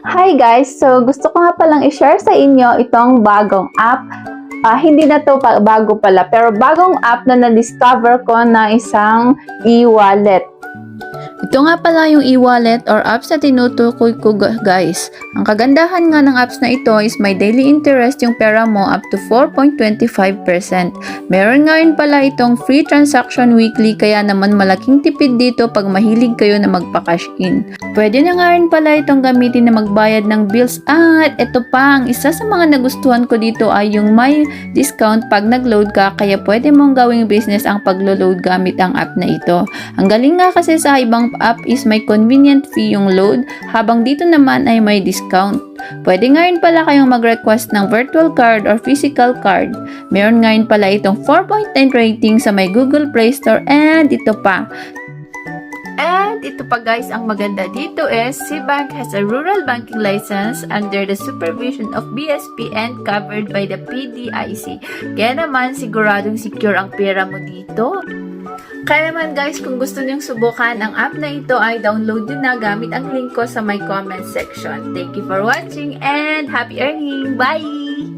Hi guys! So gusto ko nga palang i-share sa inyo itong bagong app. Hindi na to bago pala, pero bagong app na na-discover ko na isang e-wallet. Ito nga pala yung e-wallet or apps na tinutukoy ko guys. Ang kagandahan nga ng apps na ito is may daily interest yung pera mo up to 4.25%. Meron nga rin pala itong free transaction weekly kaya naman malaking tipid dito pag mahilig kayo na magpa-cash in. Pwede na nga rin pala itong gamitin na magbayad ng bills at ito pa, ang isa sa mga nagustuhan ko dito ay yung may discount pag nag-load ka kaya pwede mong gawing business ang paglo-load gamit ang app na ito. Ang galing nga kasi sa ibang app is may convenient fee yung load, habang dito naman ay may discount. Pwede nga rin pala kayong mag-request ng virtual card or physical card. Meron nga rin pala itong 4.9 rating sa may Google Play Store and ito pa. And ito pa guys, ang maganda dito is SeaBank has a rural banking license under the supervision of BSP and covered by the PDIC. Kaya naman siguradong secure ang pera mo dito. Kaya naman guys, kung gusto nyong subukan ang app na ito ay download nyo na gamit ang link ko sa my comment section. Thank you for watching and happy earning! Bye!